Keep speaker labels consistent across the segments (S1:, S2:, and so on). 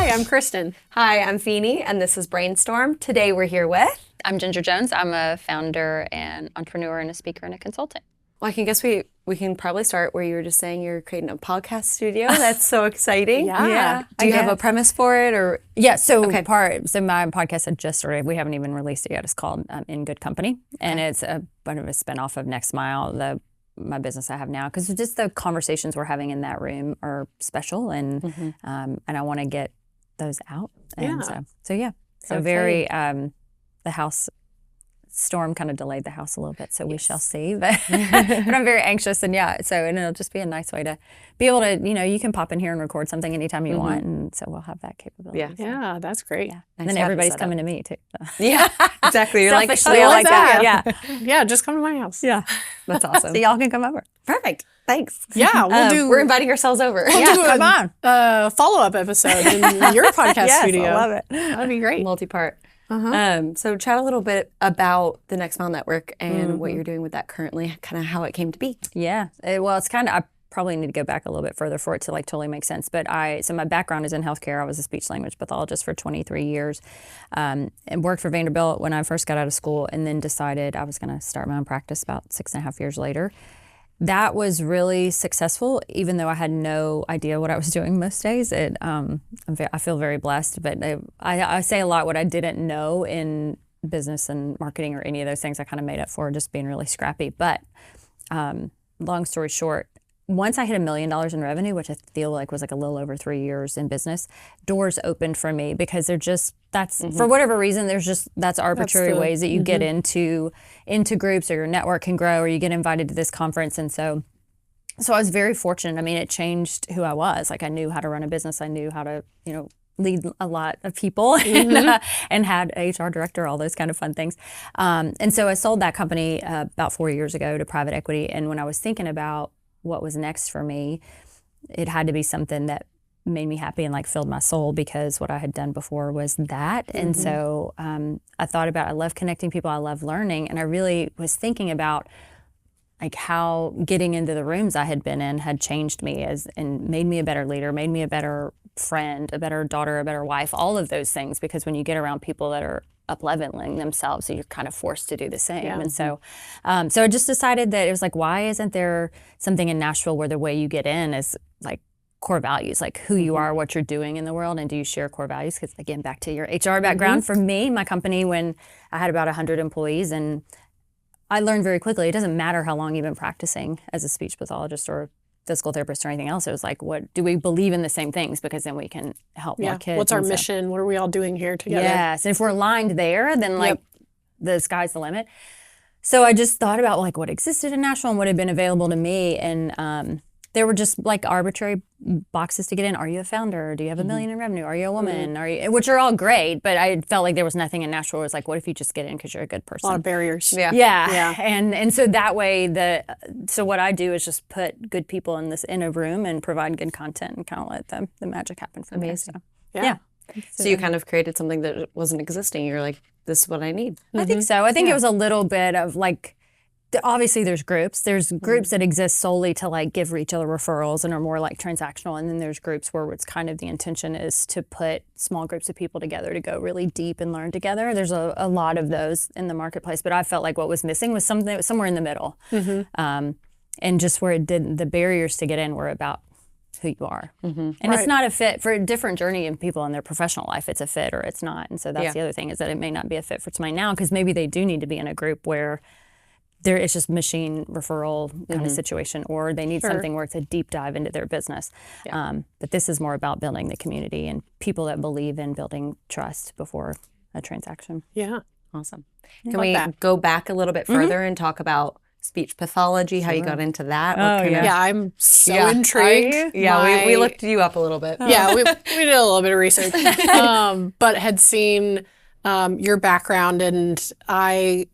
S1: Hi, I'm Kristen.
S2: Hi, I'm Feenie, and this is Brainstorm. Today we're here with...
S3: I'm Ginger Jones. I'm a founder and entrepreneur and a speaker and a consultant.
S2: Well, I can guess we can probably start where you were just saying you're creating a podcast studio. That's so exciting.
S1: Yeah.
S2: Do you have a premise for it, or?
S3: Yeah, so my podcast had just started. We haven't even released it yet. It's called In Good Company, and it's a bit of a spinoff of Next Mile, my business I have now, because just the conversations we're having in that room are special, and I want to get those out. And so very the house storm kind of delayed the house a little bit, so we shall see. But I'm very anxious, and it'll just be a nice way to be able to, you can pop in here and record something anytime you want, and so we'll have that capability.
S1: Yeah, that's great.
S3: Yeah. And then everybody's coming to me too.
S2: Yeah, exactly. You're like,
S3: I like that.
S1: Yeah, just come to my house.
S3: Yeah,
S2: that's awesome.
S3: So y'all can come over.
S2: Perfect. Thanks.
S1: Yeah,
S2: we're inviting ourselves over.
S1: Come on. Follow-up episode in your podcast studio.
S3: I love it.
S1: That'd be great.
S2: Multi-part. So chat a little bit about the Next Mile Network and what you're doing with that currently, kind of how it came to be.
S3: Yeah, it's kind of, I probably need to go back a little bit further for it to totally make sense. But so my background is in healthcare. I was a speech language pathologist for 23 years and worked for Vanderbilt when I first got out of school, and then decided I was going to start my own practice about 6.5 years later. That was really successful, even though I had no idea what I was doing most days. I feel very blessed, but I say a lot what I didn't know in business and marketing or any of those things. I kind of made up for just being really scrappy. But long story short, once I hit $1 million in revenue, which I feel like was a little over 3 years in business, doors opened for me because for whatever reason, that's arbitrary ways that you get into groups, or your network can grow, or you get invited to this conference. And so I was very fortunate. I mean, it changed who I was. I knew how to run a business. I knew how to, lead a lot of people and had an HR director, all those kind of fun things. And so I sold that company about 4 years ago to private equity. And when I was thinking about what was next for me, it had to be something that made me happy and filled my soul, because what I had done before was that. And so I thought about, I love connecting people, I love learning, and I really was thinking about how getting into the rooms I had been in had changed me and made me a better leader, made me a better friend, a better daughter, a better wife, all of those things, because when you get around people that are up-leveling themselves, so you're kind of forced to do the same. Yeah. And so I just decided that it was why isn't there something in Nashville where the way you get in is core values, who you are, what you're doing in the world, and do you share core values? Because again, back to your HR background, for me, my company, when I had about 100 employees, and I learned very quickly, it doesn't matter how long you've been practicing as a speech pathologist or physical therapist or anything else. It was what do we believe in the same things? Because then we can help more kids.
S1: What's our mission? What are we all doing here together?
S3: Yes, and if we're aligned there, then the sky's the limit. So I just thought about what existed in Nashville and what had been available to me, and there were just arbitrary boxes to get in. Are you a founder? Do you have $1 million in revenue? Are you a woman? Are you? Which are all great, but I felt like there was nothing in Nashville where it was what if you just get in because you're a good person?
S1: A lot of barriers.
S3: Yeah. And so that way, so what I do is just put good people in a room and provide good content and kind of let the magic happen for me. So, yeah.
S2: So you kind of created something that wasn't existing. You're like, this is what I need.
S3: I think so. I think it was a little bit of obviously there's groups. There's groups that exist solely to give each other referrals and are more transactional. And then there's groups where it's kind of the intention is to put small groups of people together to go really deep and learn together. There's a lot of those in the marketplace, but I felt like what was missing was somewhere in the middle. And just where the barriers to get in were about who you are. And it's not a fit for a different journey in people in their professional life. It's a fit or it's not. And so that's the other thing, is that it may not be a fit for somebody now, because maybe they do need to be in a group where it's just machine referral kind of situation, or they need something where it's a deep dive into their business. But this is more about building the community and people that believe in building trust before a transaction.
S1: Yeah.
S2: Awesome. Can we go back a little bit further and talk about speech pathology, how you got into that?
S1: I'm so intrigued.
S2: We looked you up a little bit.
S1: Yeah, we did a little bit of research, but had seen your background, and I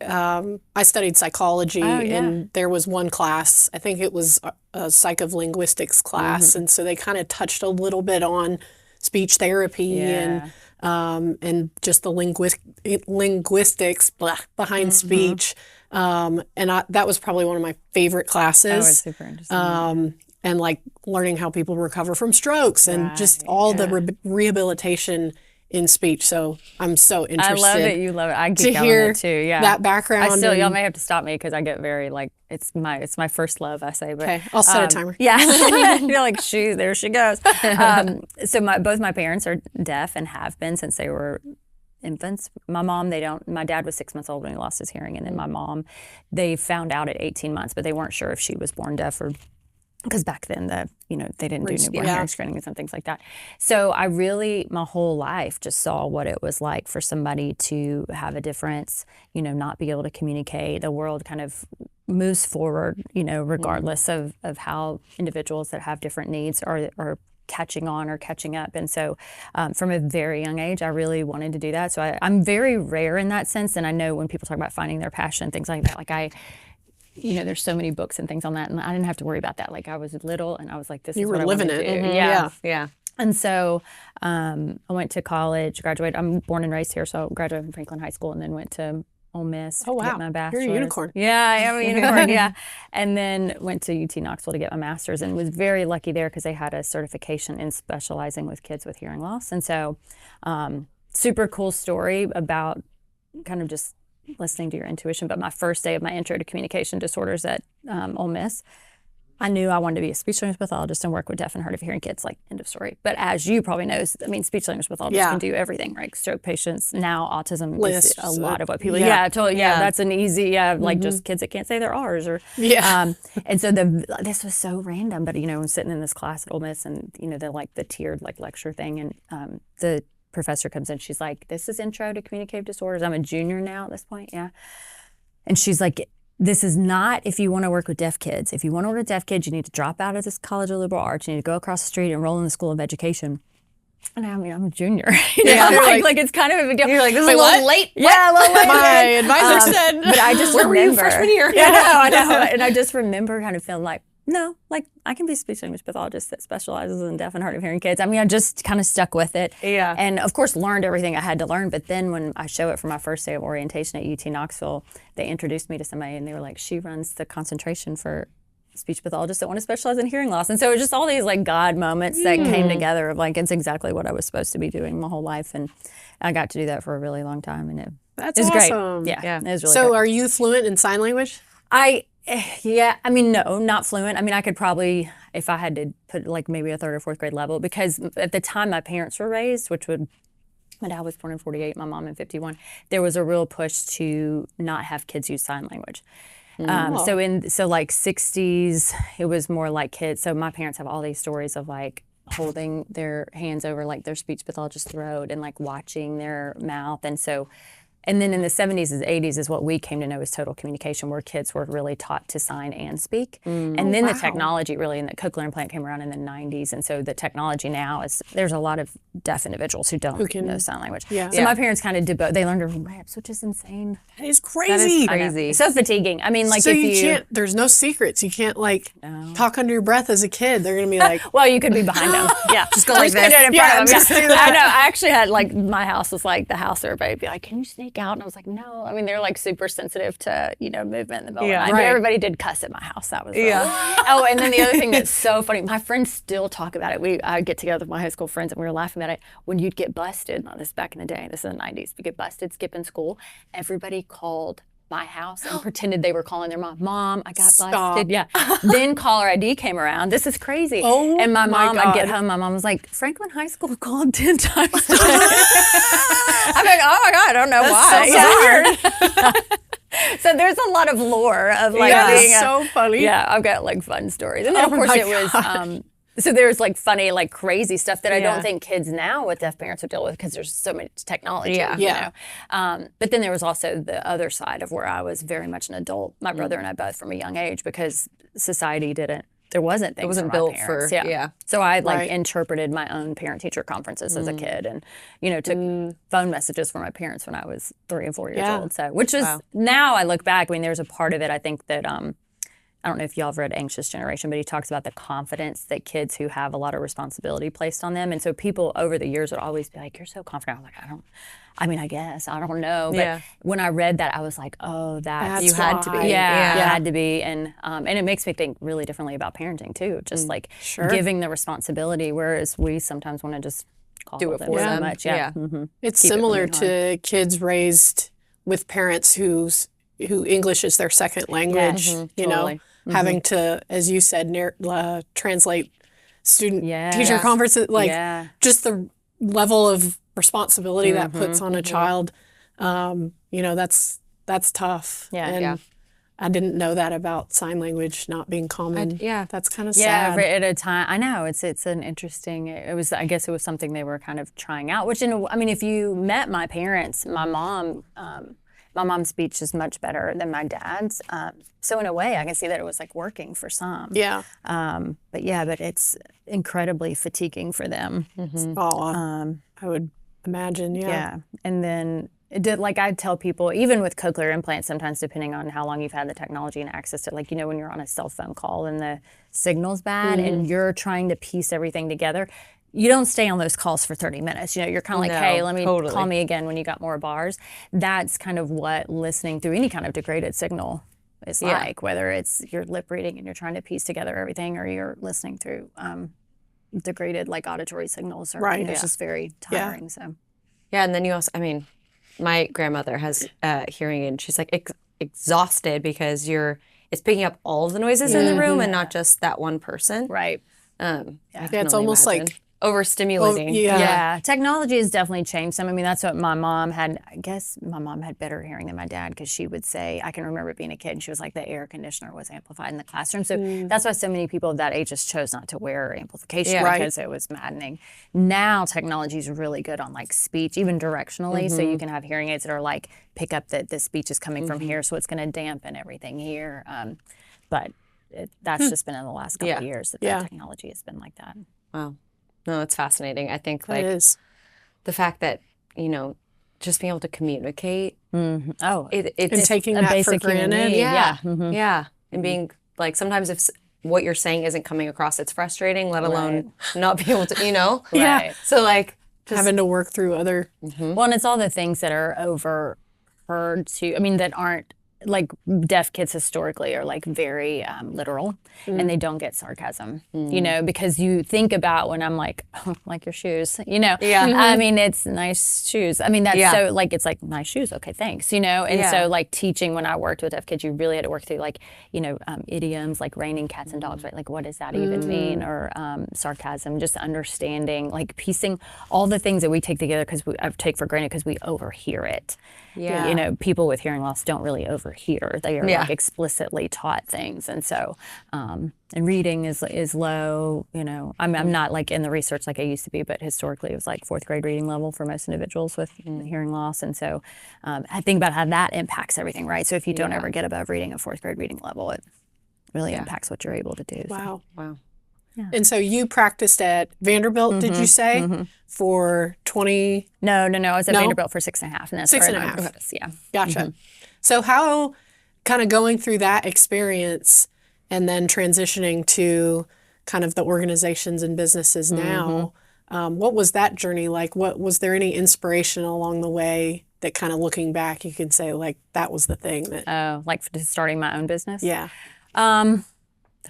S1: studied psychology, and there was one class, I think it was a psych of linguistics class, and so they kind of touched a little bit on speech therapy and just the linguistics behind speech. And that was probably one of my favorite classes.
S3: Oh, it's super interesting.
S1: and like learning how people recover from strokes and just all the rehabilitation in speech. So I'm so interested.
S3: I love it. You love it. I geek
S1: to
S3: out
S1: hear
S3: on it too. Yeah.
S1: that background.
S3: Y'all may have to stop me because I get very like it's my first love. I say, but
S1: okay, I'll set a timer.
S3: Yeah, you're like there she goes. So both my parents are deaf and have been since they were infants. My mom, my dad was 6 months old when he lost his hearing, and then my mom, they found out at 18 months, but they weren't sure if she was born deaf or. Because back then, they didn't do newborn hearing screenings and things like that. So I really, my whole life, just saw what it was like for somebody to have a difference, not be able to communicate. The world kind of moves forward, regardless of how individuals that have different needs are catching on or catching up. And so from a very young age, I really wanted to do that. So I'm very rare in that sense. And I know when people talk about finding their passion, things like that, like there's so many books and things on that, and I didn't have to worry about that. Like I was little, and I was like, "This is what I want to do."
S1: Mm-hmm.
S3: Yeah. And so I went to college, graduated. I'm born and raised here, so graduated from Franklin High School, and then went to Ole Miss to get my bachelor's.
S1: You're a unicorn.
S3: Yeah, I am a unicorn. Yeah, and then went to UT Knoxville to get my master's, and was very lucky there because they had a certification in specializing with kids with hearing loss, and so super cool story about kind of just listening to your intuition. But my first day of my intro to communication disorders at Ole Miss, I knew I wanted to be a speech language pathologist and work with deaf and hard of hearing kids, like end of story. But as you probably know, speech language pathologists can do everything, right? Stroke patients, now autism is a lot of what people, totally. That's an easy, like just kids that can't say their R's or, and so this was so random, but I'm sitting in this class at Ole Miss and, the tiered lecture thing, and the professor comes in, she's like, this is intro to communicative disorders. I'm a junior now at this point, and she's like, this is not if you want to work with deaf kids. If you want to work with deaf kids, you need to drop out of this College of Liberal Arts. You need to go across the street and enroll in the School of Education. And I'm a junior. Like it's kind of a big deal.
S2: You're like, this is a little late.
S3: Yeah, a little late.
S1: My advisor said.
S3: But I just remember.
S2: Where were you freshman year?
S3: I know. And I just remember kind of feeling like, no, like I can be a speech language pathologist that specializes in deaf and hard of hearing kids. I just kind of stuck with it.
S2: Yeah.
S3: And of course learned everything I had to learn. But then when I show it for my first day of orientation at UT Knoxville, they introduced me to somebody and they were like, she runs the concentration for speech pathologists that want to specialize in hearing loss. And so it was just all these like God moments that came together of like, it's exactly what I was supposed to be doing my whole life. And I got to do that for a really long time. And it was
S1: awesome.
S3: great. Yeah. It was really
S1: So
S3: great.
S1: are you fluent in sign language?
S3: No, not fluent. I could probably, if I had to put like maybe a third or fourth grade level, because at the time my parents were raised, my dad was born in 48, my mom in 51, there was a real push to not have kids use sign language. So like 60s, it was more like kids. So my parents have all these stories of like holding their hands over like their speech pathologist's throat and like watching their mouth. And then in the 70s and 80s is what we came to know as total communication, where kids were really taught to sign and speak. And then the technology really, and the cochlear implant came around in the 90s. And so the technology now is, there's a lot of deaf individuals who don't know sign language. Yeah. So my parents kind of did both. They learned to lips, which is insane.
S1: That is crazy.
S3: It's so fatiguing. Like
S1: so you can't, there's no secrets. You can't talk under your breath as a kid. They're going to be like.
S3: Well, you could be behind them. Yeah.
S2: Just go like this.
S3: In front of them. Just do that. I know. I actually had my house was like the house where everybody would be like, can you sneak out? And I was like, no. They're like super sensitive to, movement in the middle of the night. But everybody did cuss at my house. That was Oh, and then the other thing that's so funny, my friends still talk about it. I get together with my high school friends and we were laughing about it. When you'd get busted, this is back in the day, this is the 90s, you get busted skipping school, everybody called my house and pretended they were calling their mom. Mom, I got busted. Yeah. Then caller ID came around. This is crazy.
S1: Oh,
S3: and my mom,
S1: God.
S3: I'd get home, my mom was like, Franklin High School called 10 times today. I'm like, oh my God, I don't know why.
S1: So weird.
S3: So there's a lot of lore of being
S1: so funny.
S3: Yeah, I've got fun stories. And then of course it was so there's funny, crazy stuff that I don't think kids now with deaf parents would deal with because there's so much technology. You know? But then there was also the other side of where I was very much an adult, my brother and I both from a young age, because society wasn't
S2: built
S3: for So I interpreted my own parent-teacher conferences as a kid, and took phone messages from my parents when I was 3 and 4 years old. So which is now I look back, there's a part of it I think that I don't know if y'all have read Anxious Generation, but he talks about the confidence that kids who have a lot of responsibility placed on them. And so people over the years would always be like, you're so confident. I'm like, I guess, I don't know. But when I read that, I was like, oh, that's
S1: you had to be.
S3: Yeah, I had to be. And it makes me think really differently about parenting too. Just like giving the responsibility, whereas we sometimes want to just
S2: do it for
S3: so
S2: them.
S3: much.
S1: It's similar to kids raised with parents who English is their second language, you know, having to, as you said, translate student-teacher conferences, like just the level of responsibility that puts on a child, you know, that's tough. And I didn't know that about sign language not being common. That's kind of sad.
S3: At a time, I know it's an interesting. I guess it was something they were kind of trying out. Which, if you met my parents, my mom's speech is much better than my dad's. So in a way, I can see that it was like working for some. But it's incredibly fatiguing for them.
S1: I would imagine.
S3: Yeah. And then it did, like I tell people, even with cochlear implants, sometimes depending on how long you've had the technology and access to, like, when you're on a cell phone call and the signal's bad and you're trying to piece everything together, you don't stay on those calls for 30 minutes. You're kind of like, hey, let me call me again when you got more bars. That's kind of what listening through any kind of degraded signal is like, whether it's you're lip reading and you're trying to piece together everything, or you're listening through degraded like auditory signals. Or, it's just very tiring. So.
S2: Yeah, and then you also, my grandmother has hearing aid, and she's like exhausted because it's picking up all of the noises in the room and not just that one person.
S3: Right.
S1: It's almost like
S2: overstimulating.
S3: Technology has definitely changed some. That's what my mom had. I guess my mom had better hearing than my dad, because she would say, I can remember being a kid and she was like, the air conditioner was amplified in the classroom. So that's why so many people of that age just chose not to wear amplification because it was maddening. Now technology is really good on like speech, even directionally. So you can have hearing aids that are like, pick up that the speech is coming from here, so it's going to dampen everything here. But that's just been in the last couple of years that technology has been like that.
S2: Wow. No, it's fascinating. I think
S1: the
S2: fact that, just being able to communicate.
S1: It's
S2: and
S1: taking that for granted.
S2: And being like, sometimes if what you're saying isn't coming across, it's frustrating, let alone not be able to, So like just
S1: having to work through other.
S3: Well, and it's all the things that are overheard that aren't, like, deaf kids historically are like very literal, and they don't get sarcasm, because you think about when I'm like, oh, like your shoes, it's nice shoes. That's so like, it's like nice shoes. Okay, thanks. And so like teaching, when I worked with deaf kids, you really had to work through like, idioms like raining cats and dogs, right? Like, what does that even mean? Or sarcasm, just understanding, like piecing all the things that we take together I take for granted because we overhear it. People with hearing loss don't really overhear. They are like explicitly taught things. And so, and reading is low, I'm not like in the research like I used to be, but historically it was like 4th grade reading level for most individuals with hearing loss. And so I think about how that impacts everything, right? So if you don't ever get above reading a 4th grade reading level, it really impacts what you're able to do.
S1: Wow.
S3: So.
S2: Wow.
S1: Yeah. And so you practiced at Vanderbilt, did you say, for 20?
S3: No. I was at Vanderbilt for 6.5. And that's
S1: 6.5.
S3: Yeah.
S1: Gotcha. So how, kind of going through that experience and then transitioning to kind of the organizations and businesses now, what was that journey like? Was there any inspiration along the way that kind of looking back, you can say like, that was the thing that.
S3: Like starting my own business?
S1: Yeah.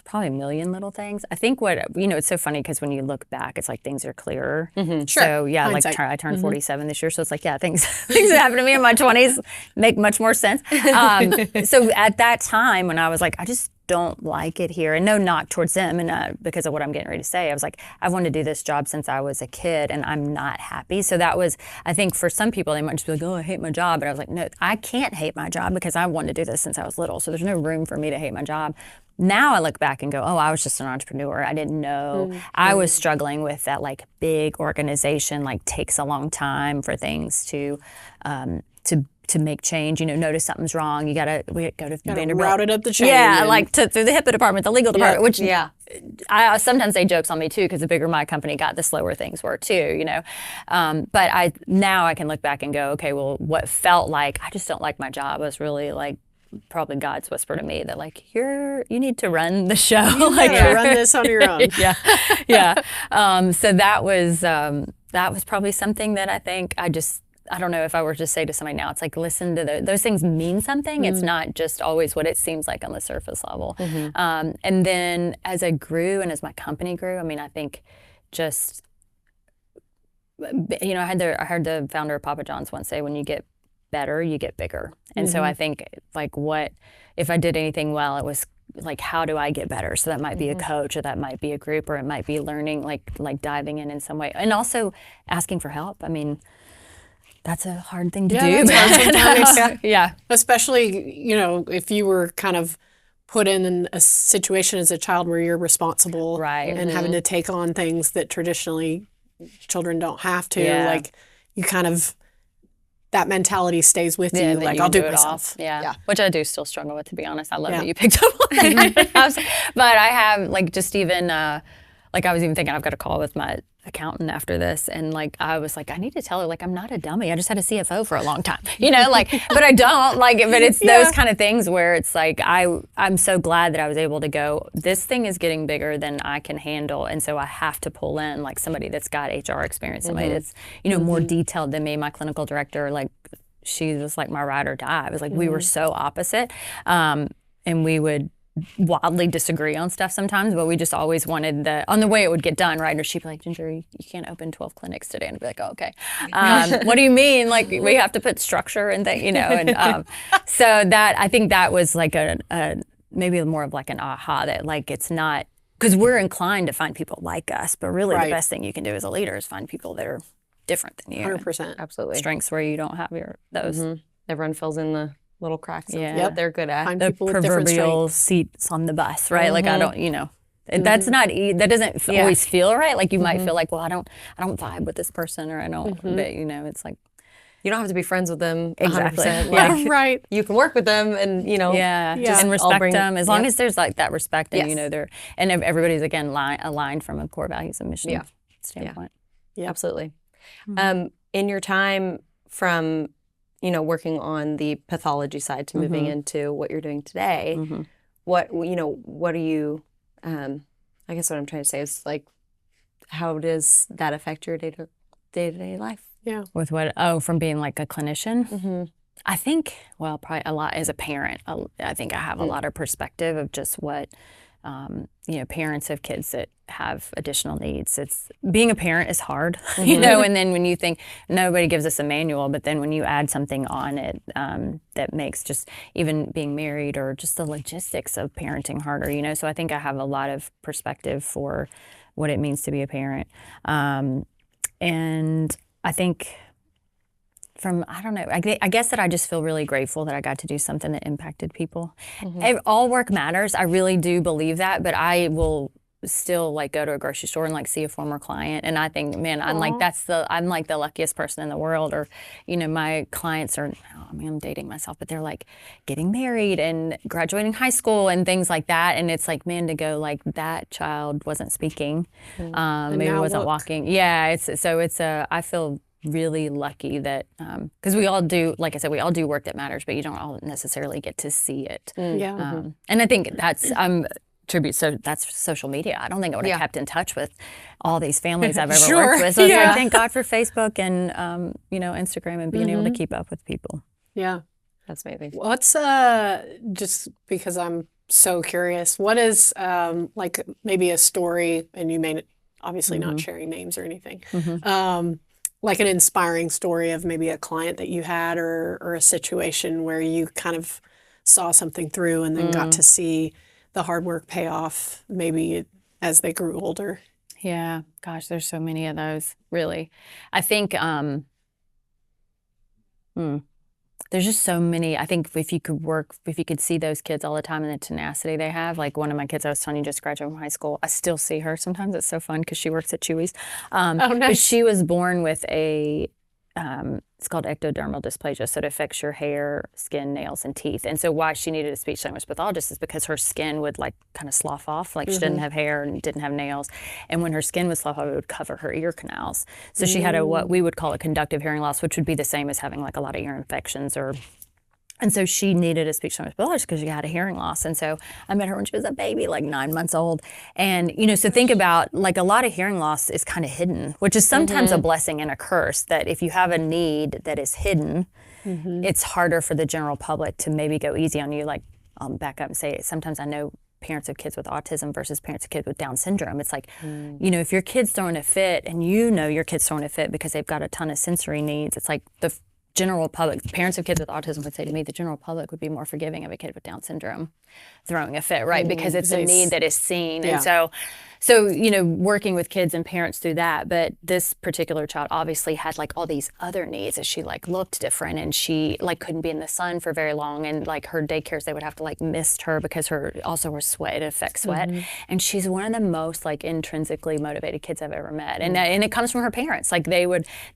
S3: Probably a million little things. I think it's so funny because when you look back, it's like things are clearer.
S1: Sure.
S3: So
S1: Hindsight.
S3: I turned 47 this year, so it's like things that happened to me in my 20s make much more sense. So at that time when I was like, I just don't like it here, and no knock towards them, and because of what I'm getting ready to say, I was like, I've wanted to do this job since I was a kid, and I'm not happy. So that was, I think for some people, they might just be like, oh, I hate my job. But I was like, no, I can't hate my job because I wanted to do this since I was little. So there's no room for me to hate my job. Now I look back and go, oh, I was just an entrepreneur. I didn't know. I was struggling with that, like, big organization, like, takes a long time for things to make change. Notice something's wrong. We go to Vanderbilt.
S1: Route it up the chain.
S3: Yeah, like through the HIPAA department, the legal department, which I sometimes say jokes on me too, because the bigger my company got, the slower things were too, But now I can look back and go, okay, well, what felt like I just don't like my job was really like probably God's whisper to me that like you need to run the show.
S1: Like run this on your own.
S3: Yeah. So that was probably something that I think I don't know if I were to say to somebody now, it's like, listen to those things mean something. It's not just always what it seems like on the surface level. And then as I grew and as my company grew, I mean, I think just, I heard the founder of Papa John's once say, when you get better, you get bigger. And so I think like if I did anything well, it was like, how do I get better? So that might be a coach, or that might be a group, or it might be learning, like diving in some way, and also asking for help. I mean, that's a hard thing to do.
S1: Yeah. Especially, if you were kind of put in a situation as a child where you're responsible and having to take on things that traditionally children don't have to, like you kind of, that mentality stays with you. Like, I'll do it myself.
S3: Yeah. Which I do still struggle with, to be honest. I love that you picked up on that. But I have just even, I was even thinking I've got a call with my accountant after this, and I was like, I need to tell her I'm not a dummy. I just had a CFO for a long time, but I don't but it's those kind of things where it's like I'm so glad that I was able to go, this thing is getting bigger than I can handle, and so I have to pull in somebody that's got HR experience, somebody that's more detailed than me. My clinical director, she was my ride or die. It was we were so opposite, and we would wildly disagree on stuff sometimes, but we just always wanted on the way it would get done, right? Or she'd be like, Ginger, you can't open 12 clinics today. And I'd be like, oh, okay. What do you mean? We have to put structure and things, and so that, I think that was maybe more of an aha, that it's not, because we're inclined to find people like us, but really the best thing you can do as a leader is find people that are different than you.
S1: 100%.
S2: Absolutely.
S3: Strengths where you don't have those.
S2: Everyone fills in the little cracks of what they're good at.
S1: Find
S3: the
S1: people with different
S3: proverbial
S1: strengths.
S3: seats on the bus, right? I don't, that's not, that doesn't always feel right. You might feel well, I don't vibe with this person, or I don't, but it's
S2: you don't have to be friends with them 100%.
S3: Exactly.
S1: Right.
S2: You can work with them and,
S3: just and respect them, as long as there's that respect, and,
S2: Yes.
S3: they're, and everybody's, again, aligned from a core values and mission standpoint.
S2: Yeah. Absolutely. In your time from, working on the pathology side to moving into what you're doing today, what are you, I guess what I'm trying to say is how does that affect your day-to-day life?
S1: Yeah.
S3: With what? Oh, from being a clinician? I think, probably a lot as a parent. I think I have a lot of perspective of just what, parents of kids that have additional needs. Being a parent is hard, and then when you think nobody gives us a manual, but then when you add something on it that makes just even being married or just the logistics of parenting harder, so I think I have a lot of perspective for what it means to be a parent. And I think I don't know, I guess that I just feel really grateful that I got to do something that impacted people. All work matters. I really do believe that, but I will still go to a grocery store and see a former client, and I think, man, I'm the luckiest person in the world. Or my clients are, I'm dating myself, but they're getting married and graduating high school and things like that, and it's man, to go that child wasn't speaking, maybe wasn't walking. I feel really lucky that because we all do, like I said, we all do work that matters, but you don't all necessarily get to see it. And I think that's tribute. So that's social media. I don't think I would have kept in touch with all these families I've ever worked with. So it's thank God for Facebook and Instagram and being able to keep up with people.
S1: Yeah,
S2: that's amazing.
S1: What's just because I'm so curious, what is maybe a story, and you may obviously not sharing names or anything, an inspiring story of maybe a client that you had or a situation where you kind of saw something through and then got to see the hard work pay off maybe as they grew older.
S3: Yeah, gosh, there's so many of those, really. I think there's just so many. I think if you could see those kids all the time and the tenacity they have, one of my kids I was telling you just graduated from high school, I still see her sometimes. It's so fun because she works at Chewy's.
S1: Nice.
S3: But she was born with it's called ectodermal dysplasia, so it affects your hair, skin, nails, and teeth. And so why she needed a speech language pathologist is because her skin would kind of slough off, she didn't have hair and didn't have nails. And when her skin would slough off, it would cover her ear canals. So she had what we would call a conductive hearing loss, which would be the same as having a lot of ear infections or And so she needed a speech language pathologist because she had a hearing loss. And so I met her when she was a baby, like 9 months old. And, so think about, like, a lot of hearing loss is kind of hidden, which is sometimes a blessing and a curse, that if you have a need that is hidden, it's harder for the general public to maybe go easy on you. Like, I'll back up and say, sometimes I know parents of kids with autism versus parents of kids with Down syndrome. It's like, if your kid's throwing a fit and your kid's throwing a fit because they've got a ton of sensory needs, it's like the general public, parents of kids with autism would say to me, the general public would be more forgiving of a kid with Down syndrome throwing a fit, right? Because it's a need that is seen. And so, working with kids and parents through that. But this particular child obviously had like all these other needs, as she like looked different, and she like couldn't be in the sun for very long, and like her daycares, they would have to like mist her because her sweat, it affects sweat. And she's one of the most like intrinsically motivated kids I've ever met. And it comes from her parents. Like the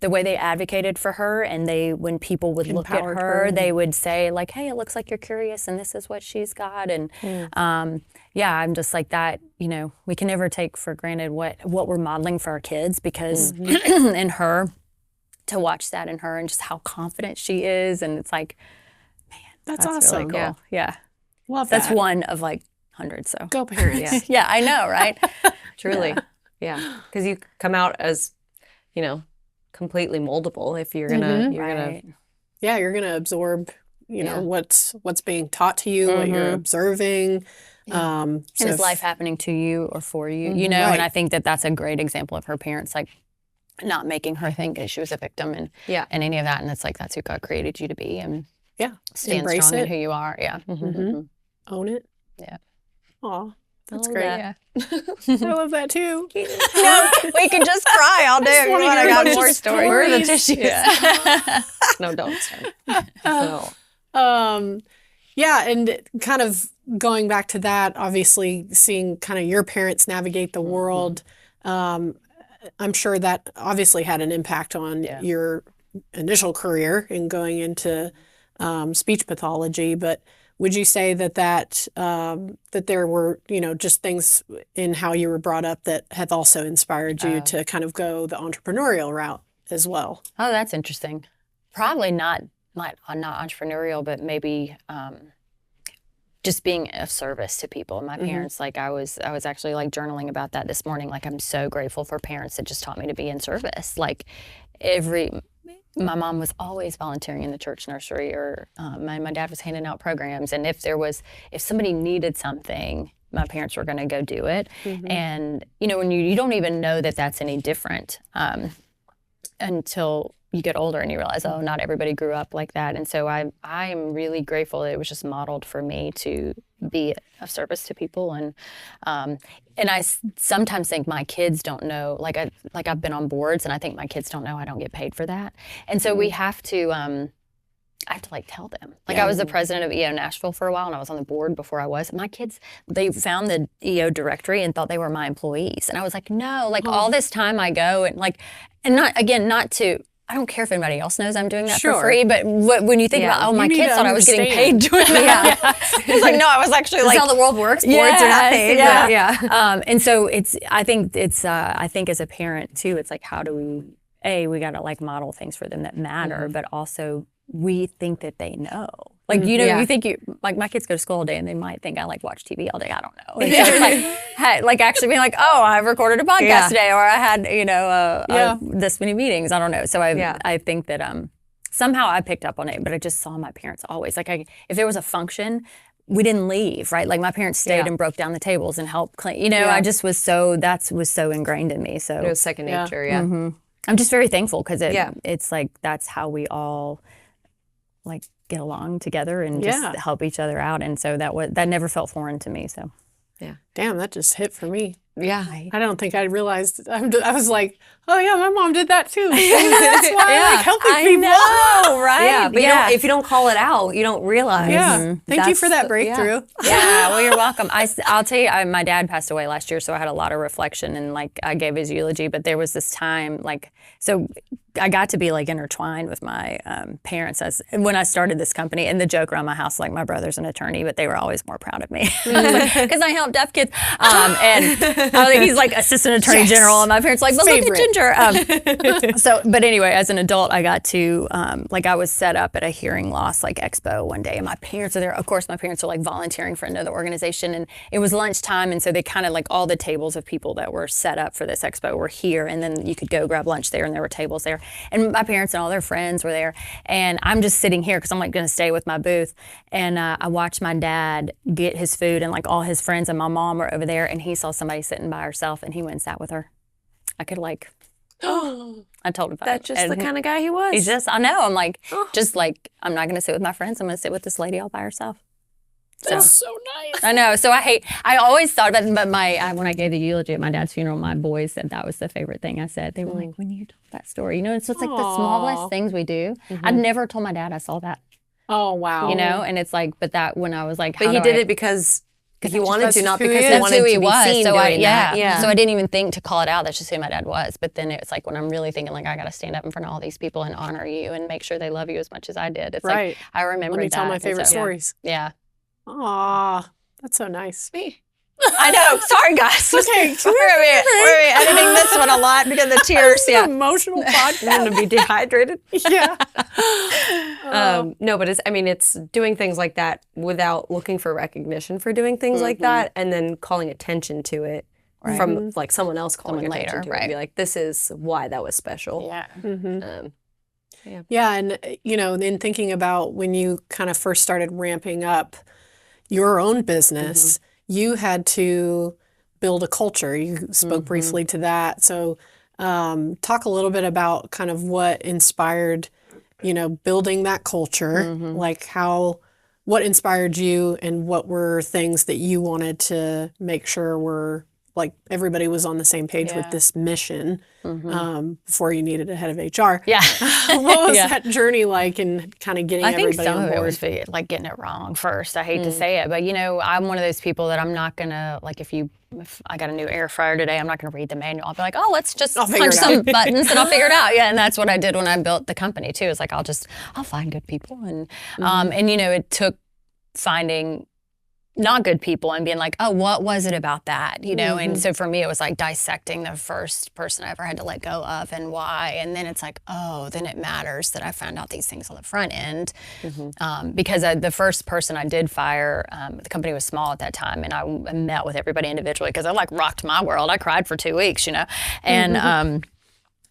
S3: way they advocated for her, and when people would look at her, they would say like, hey, it looks like you're curious and this is what she's got. And I'm just like that, we can never take for granted what we're modeling for our kids, because in her, to watch that in her and just how confident she is. And it's like, man, that's awesome. Really cool. Yeah.
S1: Love that.
S3: That's one of like hundreds. So
S1: go parents.
S3: Yeah, I know, right?
S2: Truly. Yeah. Because you come out as, completely moldable if you're gonna,
S1: you're gonna absorb, what's being taught to you, what you're observing.
S3: And is life happening to you or for you, And I think that's a great example of her parents, like not making her think that she was a victim and any of that. And it's like, that's who God created you to be, and stand
S1: embrace
S3: strong
S1: it.
S3: in who you are. Yeah.
S1: Own it.
S3: Yeah.
S1: Aw, that's great.
S3: That.
S1: Yeah. I love that too.
S3: No, we can just cry all day. I got more stories.
S2: Where are the tissues? Yeah. No, don't.
S1: And kind of going back to that, obviously seeing kind of your parents navigate the world, I'm sure that obviously had an impact on your initial career in going into speech pathology. But would you say that there were, just things in how you were brought up that have also inspired you to kind of go the entrepreneurial route as well?
S3: Oh, that's interesting. Probably not entrepreneurial, but maybe just being of service to people. My parents, like I was actually like journaling about that this morning. Like, I'm so grateful for parents that just taught me to be in service. Like my mom was always volunteering in the church nursery, or my dad was handing out programs. And if somebody needed something, my parents were going to go do it. And, when you don't even know that that's any different until you get older and you realize, oh, not everybody grew up like that. And so I'm really grateful that it was just modeled for me to be of service to people. And I sometimes think my kids don't know, like I've been on boards, and I think my kids don't know I don't get paid for that. And so we have to, I have to like tell them. Like I was the president of EO Nashville for a while, and I was on the board before I was. My kids, they found the EO directory and thought they were my employees. And I was like, no, like all this time I go not to, I don't care if anybody else knows I'm doing that for free, but when you think about, my kids thought I was getting paid doing that. It's like, no, I was actually like.
S2: That's how the world works. Boards are not paid.
S3: Yeah. And so I think as a parent too, it's like, how do we got to like model things for them that matter, but also we think that they know. Like, you think like my kids go to school all day and they might think I like watch TV all day. I don't know. And so it's like actually being like, oh, I recorded a podcast today, or I had, this many meetings. I don't know. So I think that somehow I picked up on it, but I just saw my parents always. Like if there was a function, we didn't leave, right? Like my parents stayed and broke down the tables and helped clean. I just was so ingrained in me. So
S2: it was second nature. Yeah.
S3: I'm just very thankful because it's like that's how we all like get along together and just help each other out. And so that never felt foreign to me. So
S1: damn, that just hit for me.
S2: Yeah.
S1: I don't think I realized. I was like, oh yeah, my mom did that too. That's why I like helping people.
S3: I know, right?
S2: Yeah, but if you don't call it out, you don't realize.
S1: Yeah. Thank you for that breakthrough.
S3: Yeah, well, you're welcome. I'll tell you, my dad passed away last year, so I had a lot of reflection, and like I gave his eulogy, but there was this time so I got to be like intertwined with my parents when I started this company. And the joke around my house, like my brother's an attorney, but they were always more proud of me because I helped deaf kids. And He's like assistant attorney general, and my parents were like, well, look at Ginger. But anyway, as an adult, I got to I was set up at a hearing loss expo one day, and my parents are there. Of course, my parents are like volunteering for another organization, and it was lunchtime, and so they kind of like all the tables of people that were set up for this expo were here, and then you could go grab lunch there, and there were tables there, and my parents and all their friends were there, and I'm just sitting here because I'm like going to stay with my booth, and I watched my dad get his food, and like all his friends and my mom were over there, and he saw somebody sitting by herself, and he went and sat with her. I could like, I told him
S2: that's just the kind of guy he was.
S3: He's just, I know. I'm like, just like, I'm not going to sit with my friends. I'm going to sit with this lady all by herself.
S1: That's so nice.
S3: I know. So I always thought about it, but when I gave the eulogy at my dad's funeral, my boys said that was the favorite thing I said. They were like, when you told that story, you know, it's just like the smallest things we do. I'd never told my dad I saw that.
S1: Oh, wow.
S3: You know, and it's like, but that when I was like,
S2: but he did it because he wanted to, not because he wanted to be seen doing that. Yeah.
S3: So I didn't even think to call it out. That's just who my dad was. But then it's like when I'm really thinking like I got to stand up in front of all these people and honor you and make sure they love you as much as I did. It's like I remember that.
S1: Let me tell my favorite stories.
S3: Yeah.
S1: Aw, that's so nice.
S2: I know. Sorry, guys.
S1: Okay,
S2: we're editing this one a lot because the tears.
S1: Yeah, emotional podcast.
S2: I'm gonna be dehydrated.
S1: Yeah.
S2: No, but it's doing things like that without looking for recognition for doing things like that, and then calling attention to it from like someone else calling attention to it. Be like, this is why that was special.
S3: Yeah.
S1: Yeah, and you know, in thinking about when you kind of first started ramping up your own business. You had to build a culture. You spoke briefly to that. So talk a little bit about kind of what inspired, you know, building that culture, like what inspired you and what were things that you wanted to make sure were like everybody was on the same page with this mission before you needed a head of HR.
S3: Yeah.
S1: What was that journey like in kind of getting everybody on board?
S3: I think some of it was like getting it wrong first. I hate to say it, but you know, I'm one of those people that I'm not gonna, like if I got a new air fryer today, I'm not gonna read the manual. I'll be like, oh, let's just punch some buttons and I'll figure it out. Yeah, and that's what I did when I built the company too. It's like, I'll find good people. And you know, it took finding not good people and being like, oh, what was it about that? You know, and so for me, it was like dissecting the first person I ever had to let go of and why. And then it's like, oh, then it matters that I found out these things on the front end. Because the first person I did fire, the company was small at that time, and I met with everybody individually because I like rocked my world. I cried for 2 weeks, you know, and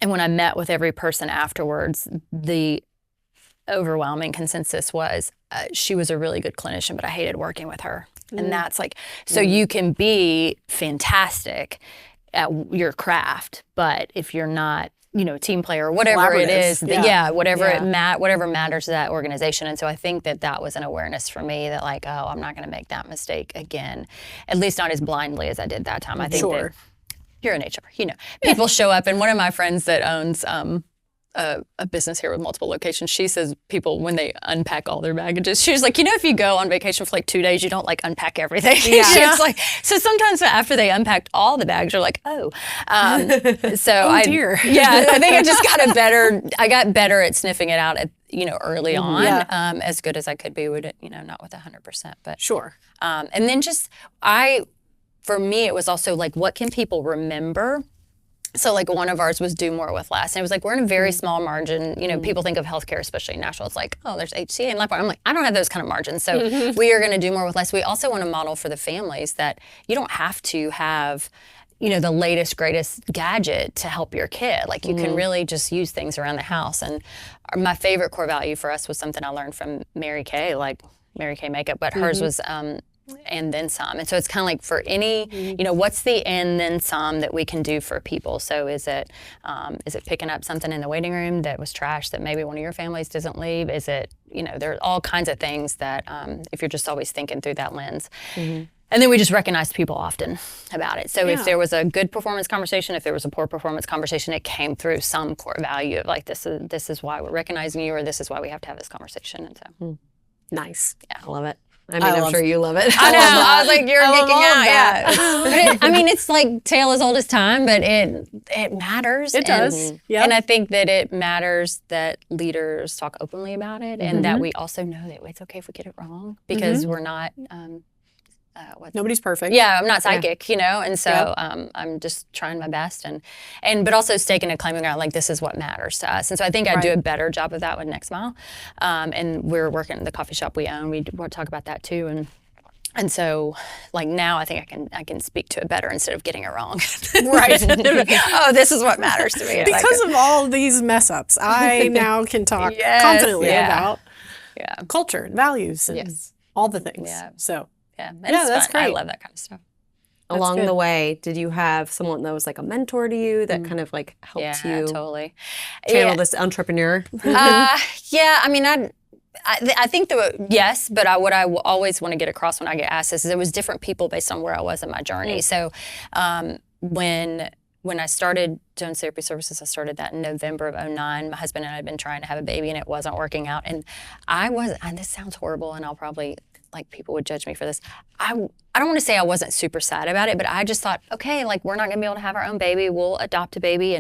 S3: when I met with every person afterwards, the overwhelming consensus was she was a really good clinician, but I hated working with her. And that's like, so you can be fantastic at your craft, but if you're not, you know, team player or whatever it is, whatever matters to that organization. And so I think that was an awareness for me that like, oh, I'm not going to make that mistake again, at least not as blindly as I did that time. I think that you're in HR, you know, people show up, and one of my friends that owns a business here with multiple locations, she says people, when they unpack all their baggages, she's like, you know, if you go on vacation for like 2 days, you don't like unpack everything. She's like, so sometimes after they unpacked all the bags, you're like, oh. So
S1: dear.
S3: Yeah, I think I got better at sniffing it out at, you know, early on, as good as I could be with it, you know, not with 100%, but.
S1: Sure.
S3: And then for me, it was also like, what can people remember? So like one of ours was do more with less. And it was like, we're in a very small margin. You know, people think of healthcare, especially in Nashville. It's like, oh, there's HCA and LifePoint. I'm like, I don't have those kind of margins. So we are going to do more with less. We also want to model for the families that you don't have to have, you know, the latest, greatest gadget to help your kid. Like you can really just use things around the house. And my favorite core value for us was something I learned from Mary Kay, like Mary Kay makeup, but hers was, and then some. And so it's kind of like for any, you know, what's the and then some that we can do for people? So is it picking up something in the waiting room that was trash that maybe one of your families doesn't leave? Is it, you know, there are all kinds of things that if you're just always thinking through that lens. And then we just recognize people often about it. So if there was a good performance conversation, if there was a poor performance conversation, it came through some core value of like, this is why we're recognizing you, or this is why we have to have this conversation. And so
S1: nice.
S2: Yeah, I love it. I mean, I'm sure you love it.
S3: I know. I was like, you're geeking out. Yeah. I mean, it's like tale as old as time, but it matters.
S1: It does. Yeah.
S3: And I think that it matters that leaders talk openly about it, and that we also know that it's okay if we get it wrong, because we're not
S1: Nobody's perfect.
S2: Yeah, I'm not psychic, you know, and so I'm just trying my best, and but also staking a claiming out like this is what matters to us, and so I think I do a better job of that with Next Mile, and we're working at the coffee shop we own. We'll talk about that too, and so like now I think I can speak to it better instead of getting it wrong.
S1: Right.
S2: Oh, this is what matters to me.
S1: Because of all these mess ups, I now can talk confidently about culture and values and all the things.
S2: Yeah.
S1: So.
S2: Yeah,
S1: That's
S2: fun.
S1: great.
S2: I love that kind of stuff.
S4: Along the way, did you have someone that was like a mentor to you that kind of like helped you
S2: totally
S4: channel this entrepreneur?
S2: I mean, I think yes, but what I always want to get across when I get asked this is there was different people based on where I was in my journey. So when I started Jones Therapy Services, I started that in November of 2009. My husband and I had been trying to have a baby and it wasn't working out. And and this sounds horrible and I'll probably, like people would judge me for this. I don't want to say I wasn't super sad about it, but I just thought, okay, like we're not gonna be able to have our own baby. We'll adopt a baby.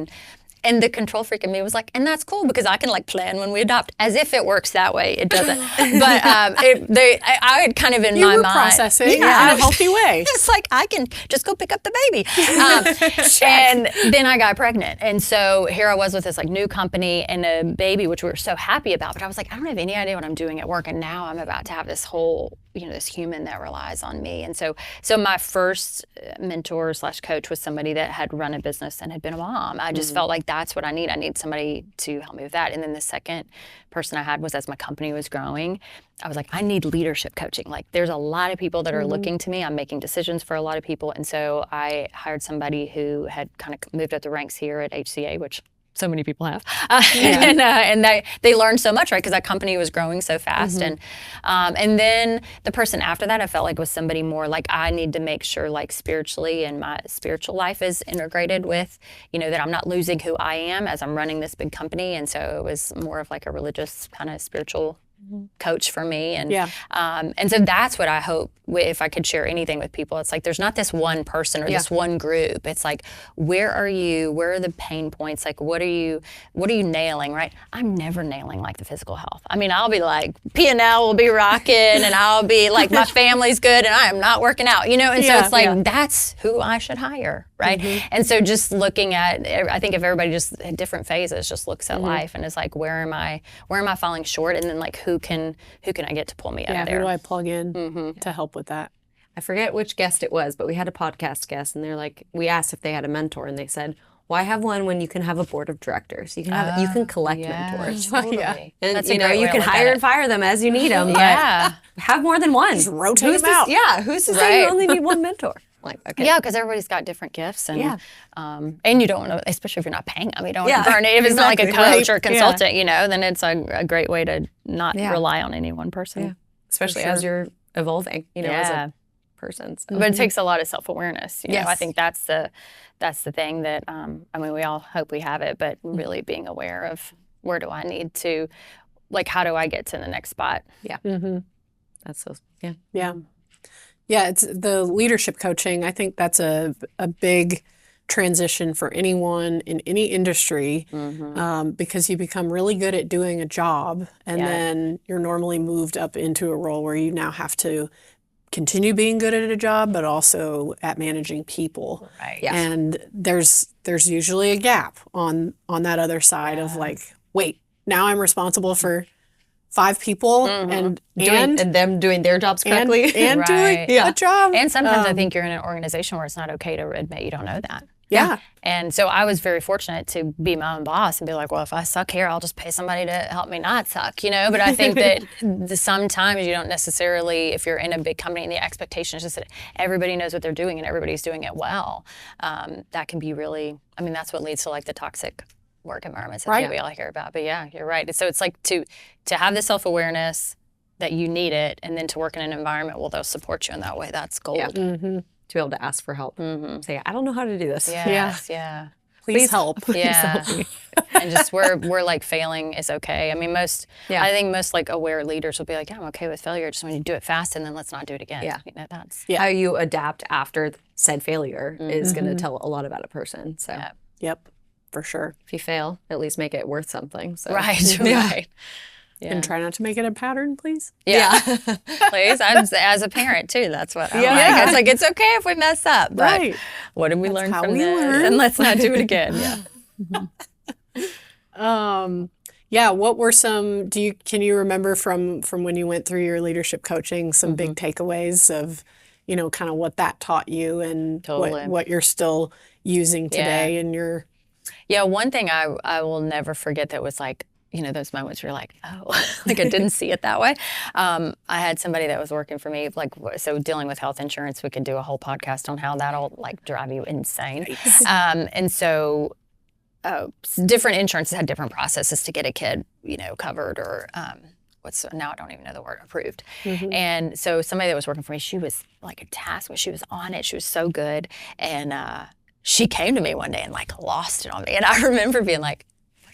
S2: And the control freak in me was like, and that's cool because I can like plan when we adopt, as if it works that way. It doesn't. But I had kind of in my mind
S1: processing in a healthy way.
S2: It's like I can just go pick up the baby. And then I got pregnant, and so here I was with this like new company and a baby, which we were so happy about. But I was like, I don't have any idea what I'm doing at work, and now I'm about to have this whole this human that relies on me. And so my first mentor / coach was somebody that had run a business and had been a mom. I just felt like that's what I need. I need somebody to help me with that. And then the second person I had was as my company was growing, I was like, I need leadership coaching. Like there's a lot of people that are looking to me. I'm making decisions for a lot of people. And so I hired somebody who had kind of moved up the ranks here at HCA, which so many people have, and they learned so much, right? Because that company was growing so fast, and then the person after that, I felt like was somebody more like I need to make sure, like spiritually, and my spiritual life is integrated with, that I'm not losing who I am as I'm running this big company, and so it was more of like a religious kind of spiritual coach for me, and so that's what I hope if I could share anything with people. It's like there's not this one person or this one group. It's like where are you? Where are the pain points? Like what are you nailing? Right? I'm never nailing like the physical health. I mean, I'll be like P&L will be rocking, and I'll be like my family's good, and I am not working out. And so it's like that's who I should hire, right? And so just looking at, I think if everybody just at different phases just looks at life and is like, where am I falling short, and then like who can I get to pull me out of there?
S1: Who do I plug in to help with that?
S4: I forget which guest it was, but we had a podcast guest, and they're like, we asked if they had a mentor, and they said, why have one when you can have a board of directors? You can collect mentors.
S2: Totally.
S4: And
S2: that's you
S4: can hire and fire them as you need them. But have more than one.
S1: Just rotate them out.
S4: Yeah, who's to say you only need one mentor? Like, okay.
S2: Yeah, because everybody's got different gifts, and you don't want to, especially if you're not paying them, you don't want to burn it. If it's not like a coach or a consultant, then it's a great way to not rely on any one person.
S4: Yeah. Especially as you're evolving, as a person. So.
S2: But it takes a lot of self-awareness. I think that's the thing that we all hope we have it, but really being aware of where do I need to, like, how do I get to the next spot?
S4: Yeah. That's so
S1: Yeah, it's the leadership coaching. I think that's a big transition for anyone in any industry, because you become really good at doing a job, and then you're normally moved up into a role where you now have to continue being good at a job, but also at managing people.
S2: Right.
S4: Yeah.
S1: And there's usually a gap on that other side of like, wait, now I'm responsible for 5 people and
S4: them doing their jobs correctly
S1: and doing a job.
S2: And sometimes I think you're in an organization where it's not okay to admit you don't know that.
S1: Yeah.
S2: And so I was very fortunate to be my own boss and be like, well, if I suck here, I'll just pay somebody to help me not suck, But I think that sometimes you don't necessarily, if you're in a big company and the expectation is just that everybody knows what they're doing and everybody's doing it well, that can be really, that's what leads to like the toxic work environments that we all hear about. But yeah, you're right. So it's like to have the self-awareness that you need it, and then to work in an environment where they'll support you in that way. That's gold.
S4: Yeah. To be able to ask for help. Say, I don't know how to do this.
S2: Yes, yeah.
S1: Please help.
S2: Yeah. And just we're like failing is okay. I think most like aware leaders will be like, yeah, I'm okay with failure. Just when you do it fast and then let's not do it again.
S4: Yeah.
S2: That's
S4: how you adapt after said failure is going to tell a lot about a person. So
S1: Yep, for sure.
S4: If you fail, at least make it worth something. So.
S2: Right.
S1: And try not to make it a pattern, please.
S3: Yeah. Please. As a parent too, that's what I like. It's like, it's okay if we mess up, but what did we learn from this? And let's not do it again.
S1: What were some, can you remember from when you went through your leadership coaching, some big takeaways of, kind of what that taught you and what you're still using today in your...
S3: Yeah, one thing I will never forget that was like, those moments where you're like, oh, like I didn't see it that way. I had somebody that was working for me, like, so dealing with health insurance, we could do a whole podcast on how that'll like drive you insane. And so different insurances had different processes to get a kid, covered or now I don't even know the word, approved. And so somebody that was working for me, she was like a task, she was on it. She was so good. And she came to me one day and like lost it on me. And I remember being like,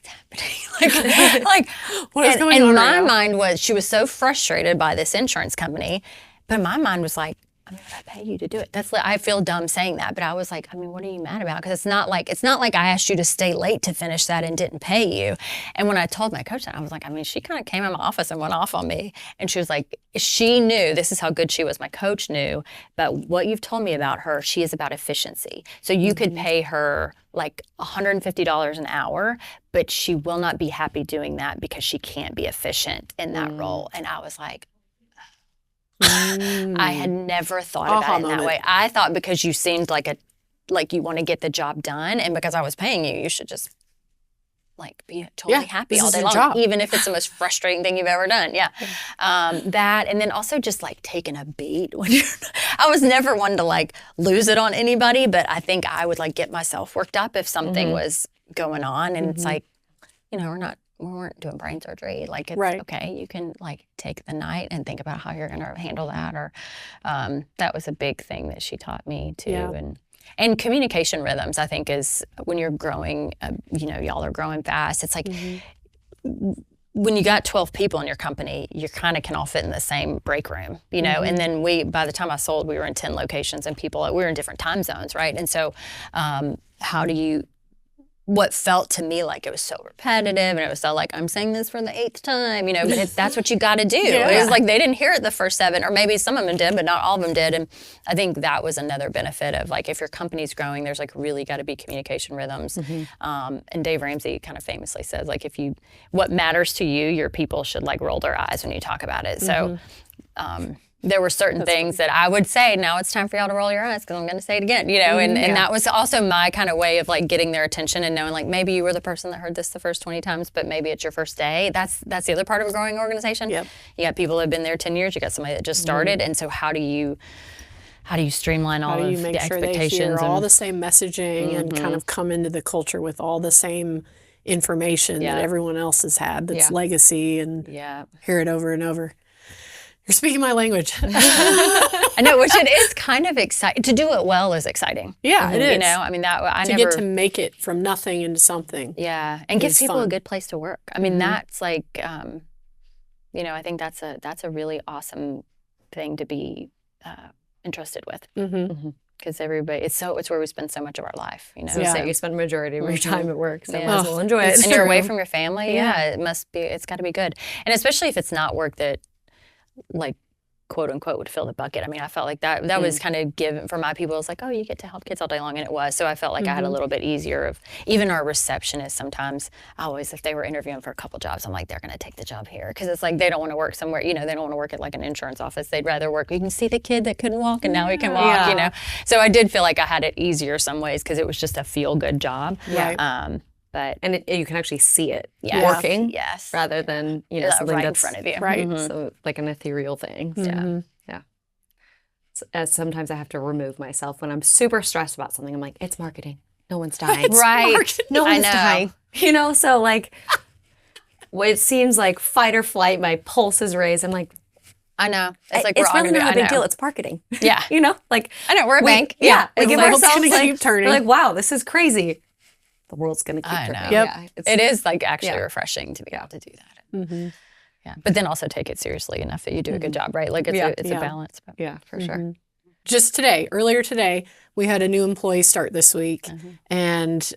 S3: happening? like what is going on? And my mind was, she was so frustrated by this insurance company, but my mind was like, I mean, would I pay you to do it? I feel dumb saying that, but I was like, I mean, what are you mad about? Because it's not like I asked you to stay late to finish that and didn't pay you. And when I told my coach that, I was like, I mean, she kind of came in my office and went off on me. And she was like, she knew, this is how good she was. My coach knew, but what you've told me about her, she is about efficiency. So you could pay her like $150 an hour, but she will not be happy doing that because she can't be efficient in that role. And I was like, I had never thought about it in that way. I thought because you seemed like you want to get the job done, and because I was paying you, you should just like be totally happy all day long, job. Even if it's the most frustrating thing you've ever done. That, and then also just like taking a beat when I was never one to like lose it on anybody, but I think I would like get myself worked up if something was going on, and it's like, we weren't doing brain surgery. Like, it's okay. You can like take the night and think about how you're going to handle that. Or that was a big thing that she taught me too. Yeah. And communication rhythms, I think, is when you're growing, y'all are growing fast. It's like when you got 12 people in your company, you kind of can all fit in the same break room, and then by the time I sold, we were in 10 locations and we were in different time zones, right? And so what felt to me like it was so repetitive, and it was so like, I'm saying this for the 8th time, but that's what you got to do. It was like they didn't hear it the first 7, or maybe some of them did, but not all of them did. And I think that was another benefit of like, if your company's growing, there's like really got to be communication rhythms. And Dave Ramsey kind of famously says, like, what matters to you, your people should like roll their eyes when you talk about it. So, there were certain things that I would say, now it's time for y'all to roll your eyes because I'm going to say it again, and that was also my kind of way of like getting their attention and knowing like, maybe you were the person that heard this the first 20 times, but maybe it's your first day. That's the other part of a growing organization. Yep. You got people that have been there 10 years, you got somebody that just started. And so how do you streamline all of the expectations? How do you make sure they hear
S1: all the same messaging and kind of come into the culture with all the same information that everyone else has had, that's legacy, and hear it over and over. You're speaking my language.
S3: I know, which it is kind of exciting. To do it well is exciting.
S1: Yeah, it is.
S3: I mean,
S1: get to make it from nothing into something.
S3: Yeah, and gives people a good place to work. I mean, that's like, I think that's a really awesome thing to be entrusted with. Because everybody, it's where we spend so much of our life.
S2: So you spend a majority of your time at work, so might as well enjoy it.
S3: And you're away from your family. It's got to be good. And especially if it's not work that, like, quote unquote, would fill the bucket. I mean, I felt like that was kind of given for my people. It's like, oh, you get to help kids all day long, and it was. So I felt like I had a little bit easier of, even our receptionists sometimes, if they were interviewing for a couple jobs, I'm like, they're going to take the job here. Because it's like, they don't want to work somewhere, they don't want to work at like an insurance office. They'd rather work, you can see the kid that couldn't walk and now he can walk, So I did feel like I had it easier some ways because it was just a feel-good job.
S1: Right.
S2: And you can actually see it working, rather than something
S3: right
S2: that's
S3: in front of you,
S1: right?
S2: So like an ethereal thing. Yeah. So, sometimes I have to remove myself when I'm super stressed about something. I'm like, it's marketing. No one's dying.
S3: Right.
S2: No one's dying. So like, it seems like fight or flight. My pulse is raised. I'm like,
S3: I know. It's like
S2: it's really not a big deal. It's marketing.
S3: Yeah.
S2: Like
S3: I know. We're a bank.
S2: Yeah. We give ourselves
S1: keep turning.
S2: We're like, wow, this is crazy. The world's going to keep turning.
S3: Yep. Yeah, it is like actually refreshing to be able to do that. Yeah, but then also take it seriously enough that you do a good job, right? Like it's a balance. But.
S2: Yeah, for sure.
S1: Just earlier today, we had a new employee start this week, and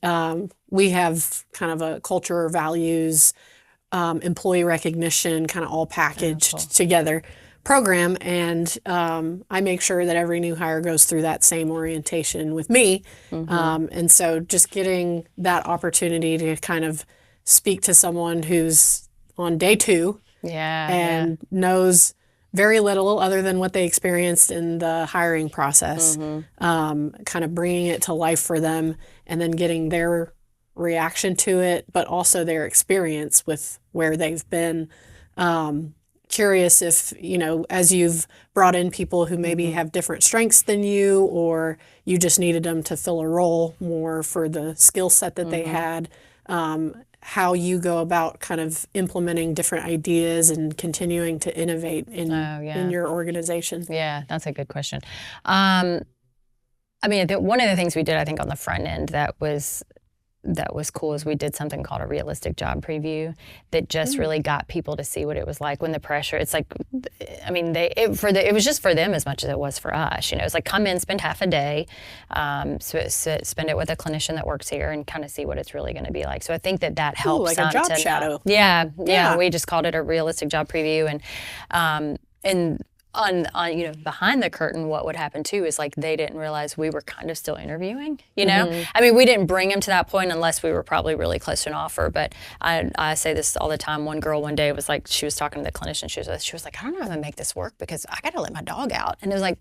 S1: we have kind of a culture or values employee recognition, kind of all packaged together program. And I make sure that every new hire goes through that same orientation with me. And so just getting that opportunity to kind of speak to someone who's on day 2 and knows very little other than what they experienced in the hiring process, kind of bringing it to life for them and then getting their reaction to it, but also their experience with where they've been. Curious if, as you've brought in people who maybe have different strengths than you, or you just needed them to fill a role more for the skill set that they had, how you go about kind of implementing different ideas and continuing to innovate in your organization.
S3: Yeah, that's a good question. I mean, one of the things we did, I think, on the front end that was cool is we did something called a realistic job preview that just really got people to see what it was like when the pressure, it's like, I mean, it was just for them as much as it was for us. It's like, come in, spend half a day, spend it with a clinician that works here and kind of see what it's really going to be like. So I think that helps.
S1: Like a job shadow.
S3: Yeah. We just called it a realistic job preview. And on behind the curtain, what would happen too is like they didn't realize we were kind of still interviewing, I mean, we didn't bring them to that point unless we were probably really close to an offer. But I say this all the time. One girl one day was like, she was talking to the clinician, she was like, I don't know how to make this work because I got to let my dog out. And it was like,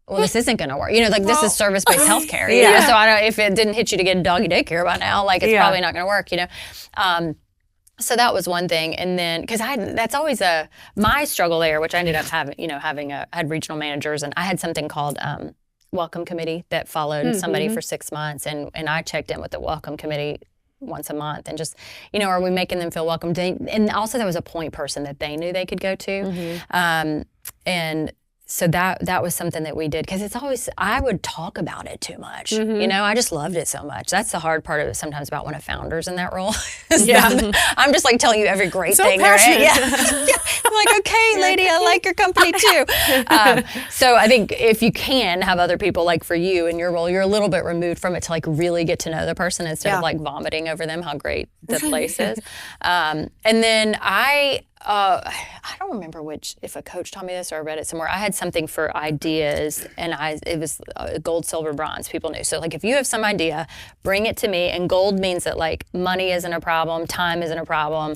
S3: well, this isn't going to work. This is service-based healthcare. So I don't, if it didn't hit you to get a doggy daycare by now, like it's probably not going to work, So that was one thing. And then, because that's always my struggle there, which I ended up having, I had regional managers, and I had something called welcome committee that followed somebody for 6 months. And I checked in with the welcome committee once a month and just, are we making them feel welcome? And also there was a point person that they knew they could go to. And so that was something that we did, because it's always, I would talk about it too much. I just loved it so much. That's the hard part of it sometimes about when a founder's in that role. I'm just like telling you every great thing.
S1: Passionate.
S3: I'm like, okay, lady, I like your company too. So I think if you can have other people, like for you in your role, you're a little bit removed from it to like really get to know the person instead of like vomiting over them how great the place is. And then I don't remember if a coach taught me this or I read it somewhere. I had something for ideas, and it was gold, silver, bronze. People knew. So like, if you have some idea, bring it to me. And gold means that like money isn't a problem, time isn't a problem.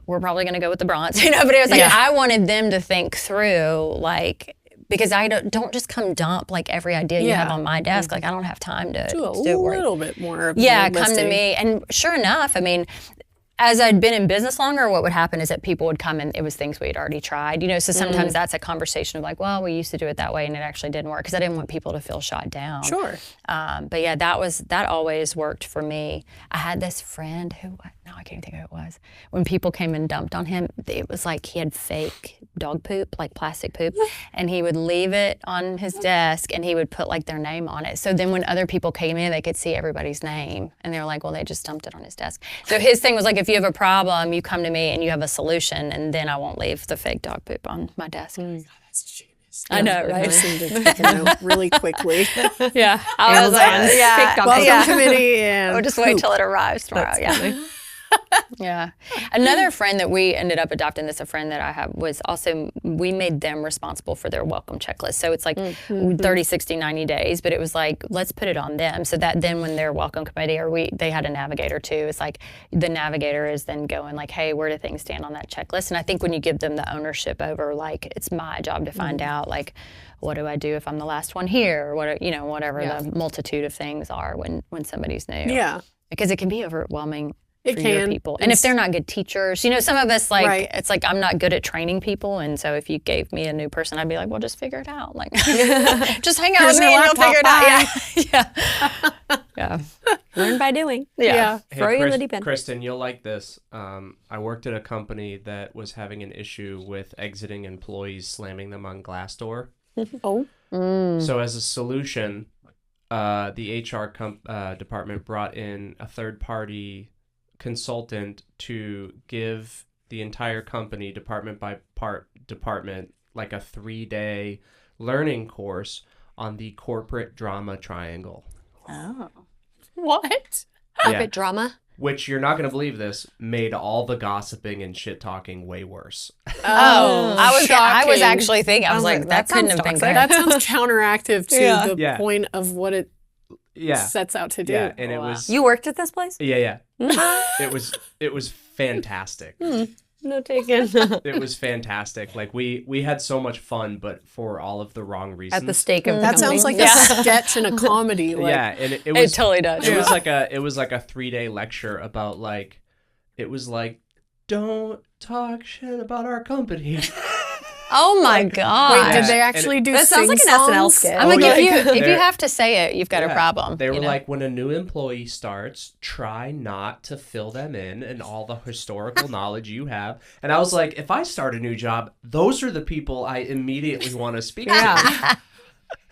S3: We're probably going to go with the bronze, But it was like I wanted them to think through like. Because I don't just come dump like every idea you have on my desk. Like I don't have time to do it.
S1: A little bit more.
S3: Come to me. And sure enough, I mean, as I'd been in business longer, what would happen is that people would come and it was things we had already tried, So sometimes that's a conversation of like, well, we used to do it that way and it actually didn't work, because I didn't want people to feel shot down.
S1: Sure.
S3: But yeah, that always worked for me. I had this friend who, no, I can't think who it was. When people came and dumped on him, it was like he had fake dog poop, like plastic poop, and he would leave it on his desk and he would put like their name on it. So then when other people came in, they could see everybody's name, and they were like, well, they just dumped it on his desk. So his thing was like, if you have a problem, you come to me and you have a solution, and then I won't leave the fake dog poop on my desk.
S1: God, that's genius.
S3: I know, right?
S1: Really quickly.
S3: Yeah. I was like,
S1: welcome committee, and
S3: we'll just wait till it arrives tomorrow. Yeah. Another friend that we ended up adopting, a friend that I have, was also, we made them responsible for their welcome checklist. So it's like 30, 60, 90 days, but it was like, let's put it on them. So that then when their welcome committee, they had a navigator too. It's like the navigator is then going like, hey, where do things stand on that checklist? And I think when you give them the ownership over, like, it's my job to find out, like, what do I do if I'm the last one here? Or what, whatever the multitude of things are when somebody's new.
S1: Yeah.
S3: Because it can be overwhelming.
S1: It can.
S3: People. And if they're not good teachers, some of us like, it's like, I'm not good at training people. And so if you gave me a new person, I'd be like, well, just figure it out. Like, just hang out with me and you'll figure it out. Yeah.
S2: Learn by doing.
S3: Yeah.
S5: Hey,
S2: Throw you in the deep end.
S5: Kristen, you'll like this. I worked at a company that was having an issue with exiting employees slamming them on Glassdoor. So as a solution, the HR department brought in a third-party consultant to give the entire company, department by department, like a 3-day learning course on the corporate drama triangle.
S2: Oh.
S1: What?
S2: Corporate drama?
S5: which you're not going to believe this, made all the gossiping and shit talking way worse.
S3: I was actually thinking, I was like, that couldn't have been good.
S1: That sounds counteractive to the point of what it sets out to do.
S5: Yeah, and it was.
S2: You worked at this place?
S5: Yeah. It was fantastic.
S2: No taken.
S5: It was fantastic. Like we had so much fun, but for all of the wrong reasons.
S2: At the stake of
S1: that sounds like a sketch in a comedy. Like,
S5: and it was.
S3: It totally does.
S5: It was like a 3-day lecture about like, it was like, don't talk shit about our company.
S3: Oh my God.
S1: Wait, did they actually do
S2: that sounds like an SNL skit.
S3: I'm like, if you have to say it, you've got a problem.
S5: They were like, when a new employee starts, try not to fill them in and all the historical knowledge you have. And I was like, if I start a new job, those are the people I immediately want to speak to.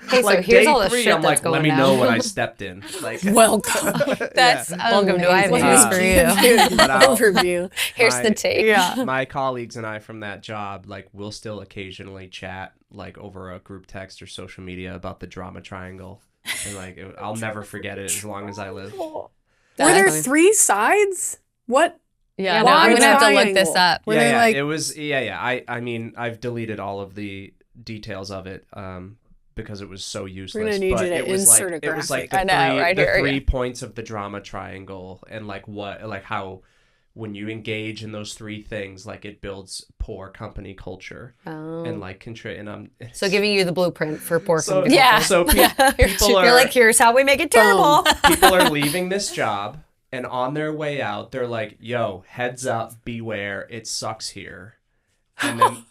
S2: Hey,
S5: like
S2: so here's
S5: day
S2: all the
S5: 3,
S2: shit
S5: I'm
S2: that's
S5: like,
S2: going
S5: let me
S2: down.
S5: know what I stepped in. Like,
S1: welcome.
S3: That's
S2: welcome to I have
S3: amazing.
S2: news for you.
S1: Overview.
S3: Here's the tape.
S1: Yeah.
S5: My colleagues and I from that job, like, we'll still occasionally chat, like, over a group text or social media about the drama triangle. And, like, I'll never forget it as long as I live.
S1: Were there 3 sides? What?
S3: Yeah,
S1: Why
S3: I'm going to have to look
S1: triangle?
S3: this up.
S1: Were they like...
S5: It was, I mean, I've deleted all of the details of it, because it was so useless.
S1: We're gonna need
S5: but
S1: you to
S5: it was
S1: insert
S5: like,
S1: a
S5: it was like
S1: graphic.
S5: the three points of the drama triangle, and like how when you engage in those 3 things, like it builds poor company culture and like
S2: so giving you the blueprint for poor company culture.
S3: Yeah.
S5: So people are
S2: You're like, here's how we make it terrible.
S5: people are leaving this job, and on their way out, they're like, "Yo, heads up, beware, it sucks here." And then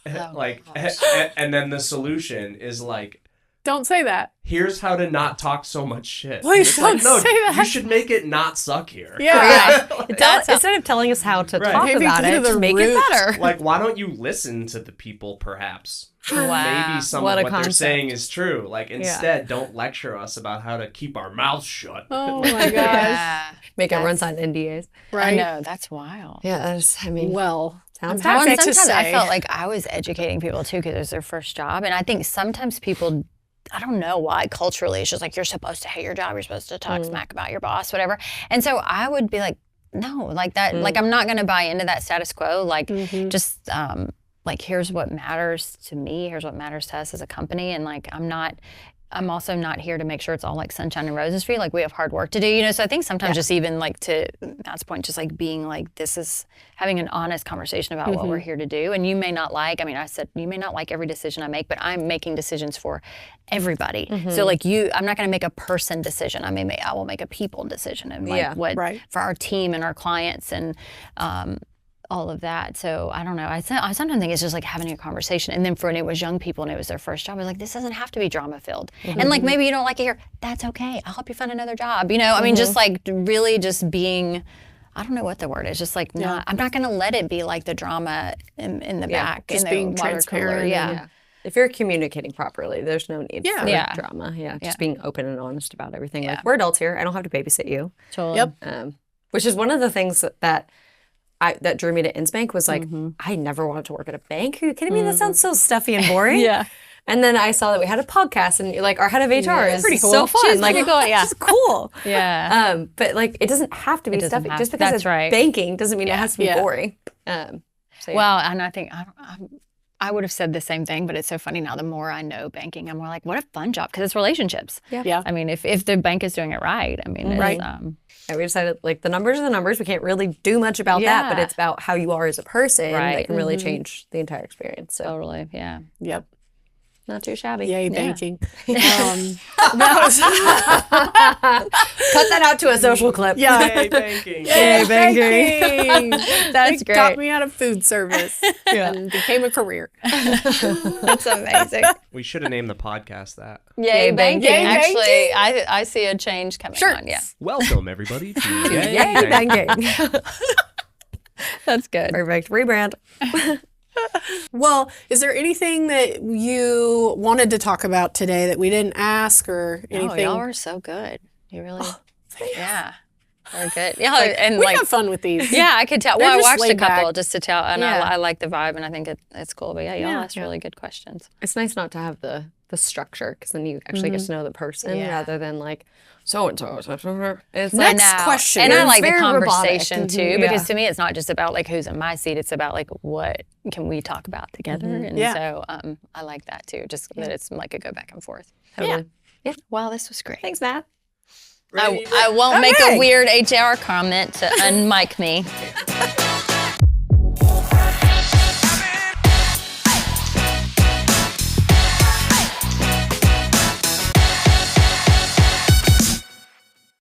S5: and then the solution is like,
S1: don't say that.
S5: here's how to not talk so much shit.
S1: Please don't
S5: no,
S1: say that.
S5: You should make it not suck here.
S1: Yeah.
S2: Instead of telling us how to talk
S1: Maybe
S2: about
S1: go to
S2: it,
S1: the
S2: just make
S1: root.
S2: it better.
S5: Like, why don't you listen to the people, perhaps?
S3: Wow.
S5: Maybe some
S2: What
S5: of
S2: a
S5: what they're
S2: concept.
S5: saying is true. Like, instead, don't lecture us about how to keep our mouths shut.
S1: Oh my gosh.
S3: Yeah.
S2: Make everyone sign NDAs.
S1: Right.
S3: I know, that's wild.
S2: Yeah, I mean,
S1: Well,
S2: sounds
S1: I'm happy
S2: toxic.
S1: to
S3: Sometimes I
S1: say.
S3: felt like I was educating people too because it was their first job. And I think sometimes people, I don't know why, culturally, it's just like you're supposed to hate your job, you're supposed to talk smack about your boss, whatever. And so I would be like, no, like that, like I'm not going to buy into that status quo. Like just like, here's what matters to me, here's what matters to us as a company. And like, I'm also not here to make sure it's all like sunshine and roses for you. Like we have hard work to do, you know? So I think sometimes just even like to Matt's point, just like being like, this is having an honest conversation about what we're here to do. And you may not like, I mean, I said, you may not like every decision I make, but I'm making decisions for everybody. So like I'm not going to make a person decision. I will make a people decision and like what for our team and our clients and, all of that. So I don't know. I sometimes think it's just like having a conversation. And then when it was young people and it was their first job, I was like, this doesn't have to be drama filled. And like, maybe you don't like it here. That's okay. I'll help you find another job. You know, I mean, just like really just being, I don't know what the word is, just like I'm not going to let it be like the drama in the back.
S1: Just
S3: in
S1: being
S3: the water
S1: transparent.
S3: cooler. Yeah.
S2: if you're communicating properly, there's no need for
S3: Yeah.
S2: drama. Yeah, just being open and honest about everything.
S3: Yeah.
S2: Like, we're adults here. I don't have to babysit you.
S3: Totally.
S1: Yep.
S2: Which is one of the things that drew me to Innsbank was like, I never wanted to work at a bank. Are you kidding me? That sounds so stuffy and boring.
S3: Yeah.
S2: And then I saw that we had a podcast, and like our head of HR is
S1: pretty cool.
S2: so fun.
S3: She's
S2: like,
S3: pretty cool, yeah.
S2: she's cool.
S3: Yeah.
S2: But like, it doesn't have to be
S3: doesn't
S2: stuffy.
S3: have
S2: Just
S3: to.
S2: because
S3: That's
S2: it's
S3: right.
S2: banking doesn't mean it has to be
S1: Yeah.
S2: boring. So, yeah.
S3: Well, and I think I would have said the same thing, but it's so funny now. The more I know banking, I'm more like, what a fun job, because it's relationships.
S1: Yeah.
S3: I mean, if the bank is doing it right, I mean, it's,
S1: Right.
S2: Yeah, we decided like the numbers are the numbers. We can't really do much about that, but
S3: Yeah.
S2: it's about how you are as a person
S3: Right.
S2: that can really change the entire experience. So
S3: totally, yeah.
S1: Yep.
S2: not too shabby.
S1: Yay, banking.
S2: Cut that out to a social clip.
S1: Yeah.
S5: Yay, banking.
S1: Yay,
S3: banking.
S1: That's
S3: great.
S1: Got me out of food service and became a career.
S3: That's amazing.
S5: We should have named the podcast that.
S3: Yay, banking.
S1: Yay,
S3: Actually, I see a change coming on. Yeah,
S5: Welcome, everybody, to Yay,
S2: Yay,
S5: Banking.
S2: banking.
S3: that's good.
S2: Perfect. Rebrand.
S1: Well, is there anything that you wanted to talk about today that we didn't ask or
S3: Oh,
S1: anything?
S3: y'all were so good. You really, yeah, we're good. Yeah, and
S1: we
S3: like,
S1: have fun with these.
S3: yeah, I could tell.
S1: They're
S3: Well, I
S1: just
S3: watched a
S1: laid
S3: couple
S1: back.
S3: just to tell, and
S2: Yeah.
S3: I like the vibe, and I think it's cool. But yeah, y'all asked really good questions.
S2: It's nice not to have the the structure, because then you actually get to know the person rather than like so and so. It's
S1: Next question.
S3: And I like the
S2: very
S3: conversation
S2: robotic.
S3: too, because to me it's not just about like who's in my seat. It's about like what can we talk about together. And so I like that too. Just that it's like a go back and forth.
S2: Totally.
S3: Yeah. Wow, this was great.
S2: Thanks, Matt.
S3: I won't make a weird HR comment to unmic me.